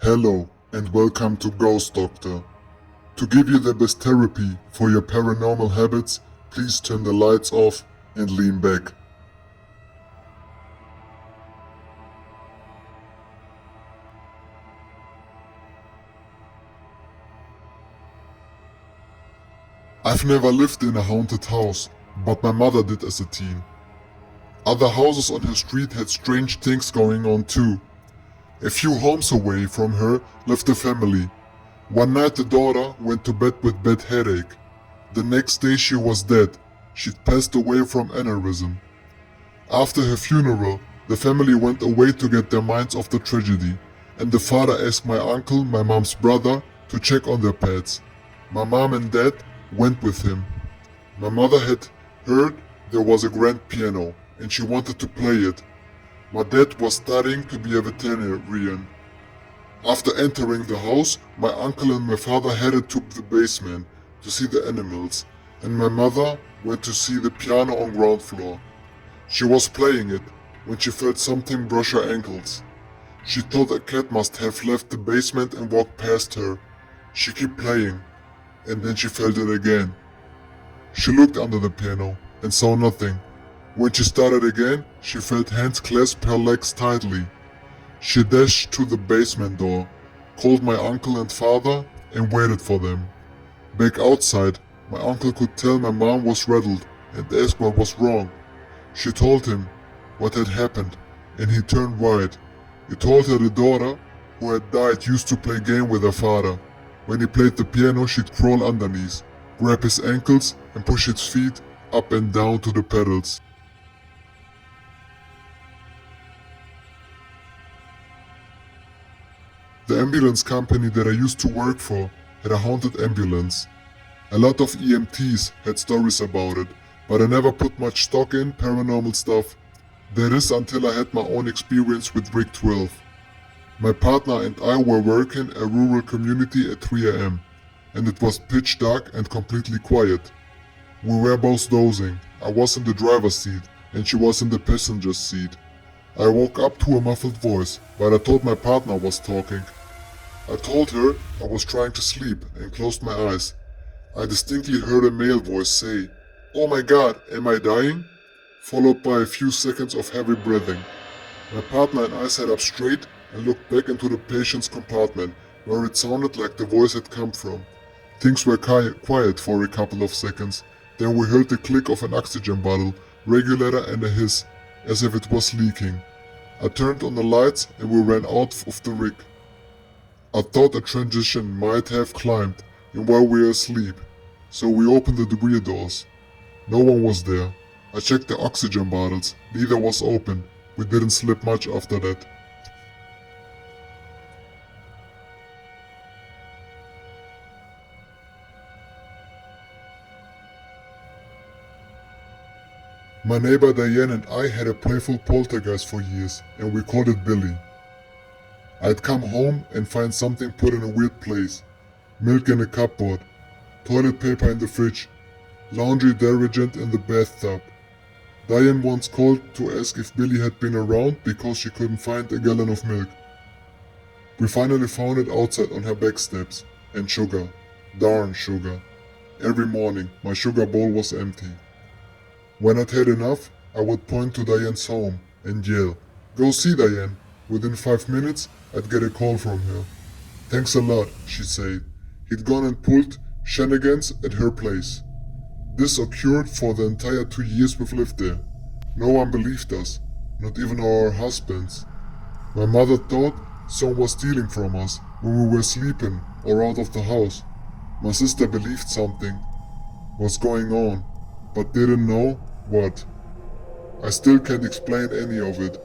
Hello and welcome to Ghost Doctor. To give you the best therapy for your paranormal habits, please turn the lights off and lean back. I've never lived in a haunted house, but my mother did as a teen. Other houses on her street had strange things going on too. A few homes away from her lived a family. One night the daughter went to bed with bad headache. The next day she was dead. She'd passed away from aneurysm. After her funeral, the family went away to get their minds off the tragedy, and the father asked my uncle, my mom's brother, to check on their pets. My mom and dad went with him. My mother had heard there was a grand piano, and she wanted to play it. My dad was studying to be a veterinarian. After entering the house, my uncle and my father headed to the basement to see the animals, and my mother went to see the piano on ground floor. She was playing it when she felt something brush her ankles. She thought a cat must have left the basement and walked past her. She kept playing, and then she felt it again. She looked under the piano and saw nothing. When she started again, she felt hands clasp her legs tightly. She dashed to the basement door, called my uncle and father, and waited for them. Back outside, my uncle could tell my mom was rattled and asked what was wrong. She told him what had happened, and he turned white. He told her the daughter who had died used to play game with her father. When he played the piano, she'd crawl underneath, grab his ankles, and push his feet up and down to the pedals. The ambulance company that I used to work for had a haunted ambulance. A lot of EMTs had stories about it, but I never put much stock in paranormal stuff. That is until I had my own experience with Rig 12. My partner and I were working a rural community at 3 a.m. and it was pitch dark and completely quiet. We were both dozing. I was in the driver's seat and she was in the passenger seat. I woke up to a muffled voice, but I thought my partner was talking. I told her I was trying to sleep and closed my eyes. I distinctly heard a male voice say, "Oh my God, am I dying?" followed by a few seconds of heavy breathing. My partner and I sat up straight and looked back into the patient's compartment, where it sounded like the voice had come from. Things were quiet for a couple of seconds. Then we heard the click of an oxygen bottle, regulator, and a hiss, as if it was leaking. I turned on the lights and we ran out of the rig. I thought a transition might have climbed in while we were asleep, so we opened the rear doors. No one was there. I checked the oxygen bottles, neither was open. We didn't sleep much after that. My neighbor Diane and I had a playful poltergeist for years, and we called it Billy. I'd come home and find something put in a weird place. Milk in a cupboard, toilet paper in the fridge, laundry detergent in the bathtub. Diane once called to ask if Billy had been around because she couldn't find a gallon of milk. We finally found it outside on her back steps. And sugar. Darn sugar. Every morning my sugar bowl was empty. When I'd had enough, I would point to Diane's home and yell, "Go see Diane." Within 5 minutes, I'd get a call from her. "Thanks a lot," she'd say. He'd gone and pulled shenanigans at her place. This occurred for the entire 2 years we've lived there. No one believed us, not even our husbands. My mother thought someone was stealing from us when we were sleeping or out of the house. My sister believed something was going on, but didn't know what. I still can't explain any of it.